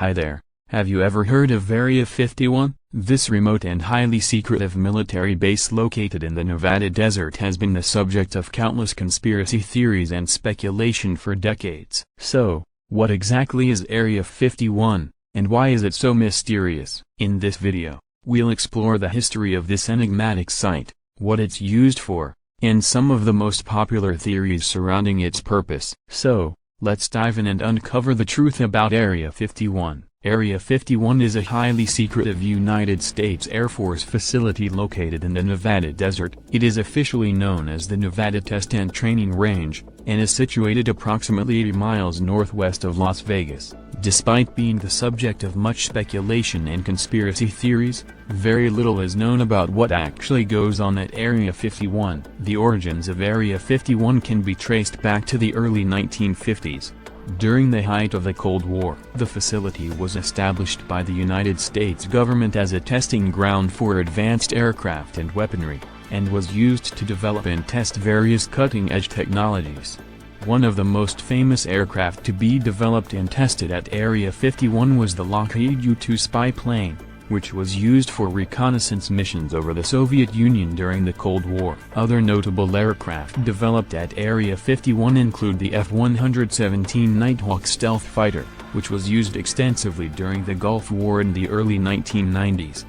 Hi there, have you ever heard of Area 51? This remote and highly secretive military base located in the Nevada desert has been the subject of countless conspiracy theories and speculation for decades. So, what exactly is Area 51, and why is it so mysterious? In this video, we'll explore the history of this enigmatic site, what it's used for, and some of the most popular theories surrounding its purpose. So, let's dive in and uncover the truth about Area 51. Area 51 is a highly secretive United States Air Force facility located in the Nevada desert. It is officially known as the Nevada Test and Training Range, and is situated approximately 80 miles northwest of Las Vegas. Despite being the subject of much speculation and conspiracy theories, very little is known about what actually goes on at Area 51. The origins of Area 51 can be traced back to the early 1950s. During the height of the Cold War, the facility was established by the United States government as a testing ground for advanced aircraft and weaponry, and was used to develop and test various cutting-edge technologies. One of the most famous aircraft to be developed and tested at Area 51 was the Lockheed U-2 spy plane, which was used for reconnaissance missions over the Soviet Union during the Cold War. Other notable aircraft developed at Area 51 include the F-117 Nighthawk stealth fighter, which was used extensively during the Gulf War in the early 1990s.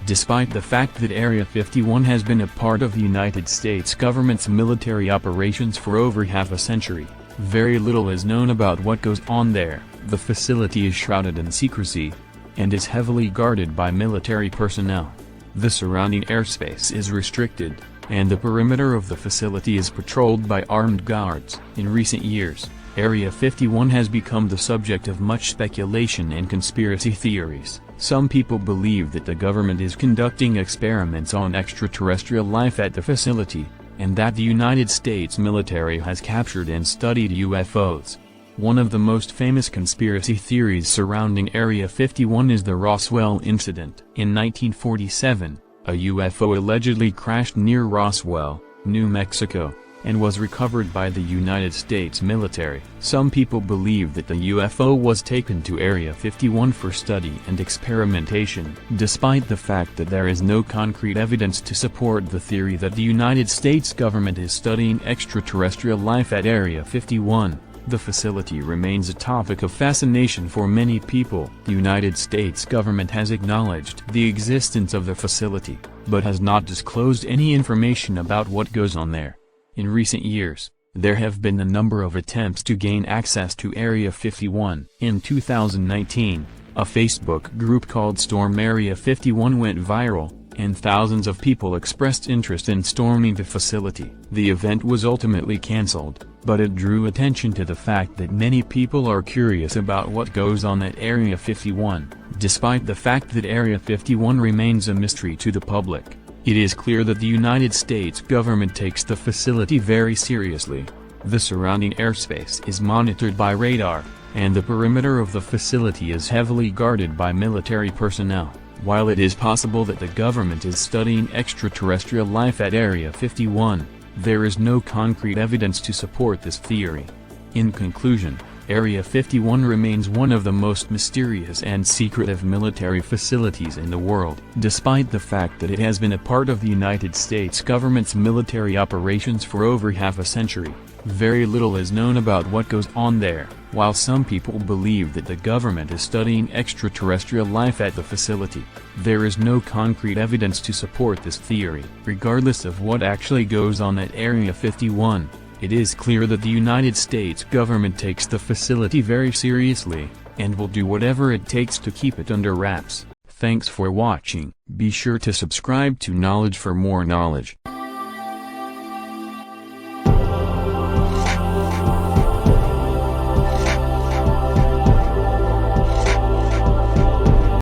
Despite the fact that Area 51 has been a part of the United States government's military operations for over half a century, very little is known about what goes on there. The facility is shrouded in secrecy, and is heavily guarded by military personnel. The surrounding airspace is restricted, and the perimeter of the facility is patrolled by armed guards. In recent years, Area 51 has become the subject of much speculation and conspiracy theories. Some people believe that the government is conducting experiments on extraterrestrial life at the facility, and that the United States military has captured and studied UFOs. One of the most famous conspiracy theories surrounding Area 51 is the Roswell incident. In 1947, a UFO allegedly crashed near Roswell, New Mexico, and was recovered by the United States military. Some people believe that the UFO was taken to Area 51 for study and experimentation. Despite the fact that there is no concrete evidence to support the theory that the United States government is studying extraterrestrial life at Area 51, the facility remains a topic of fascination for many people. The United States government has acknowledged the existence of the facility, but has not disclosed any information about what goes on there. In recent years, there have been a number of attempts to gain access to Area 51. In 2019, a Facebook group called Storm Area 51 went viral, and thousands of people expressed interest in storming the facility. The event was ultimately cancelled, but it drew attention to the fact that many people are curious about what goes on at Area 51. Despite the fact that Area 51 remains a mystery to the public, it is clear that the United States government takes the facility very seriously. The surrounding airspace is monitored by radar, and the perimeter of the facility is heavily guarded by military personnel. While it is possible that the government is studying extraterrestrial life at Area 51, there is no concrete evidence to support this theory. In conclusion, Area 51 remains one of the most mysterious and secretive military facilities in the world. Despite the fact that it has been a part of the United States government's military operations for over half a century, very little is known about what goes on there. While some people believe that the government is studying extraterrestrial life at the facility, there is no concrete evidence to support this theory. Regardless of what actually goes on at Area 51, it is clear that the United States government takes the facility very seriously, and will do whatever it takes to keep it under wraps. Thanks for watching. Be sure to subscribe to Knowledge for more knowledge.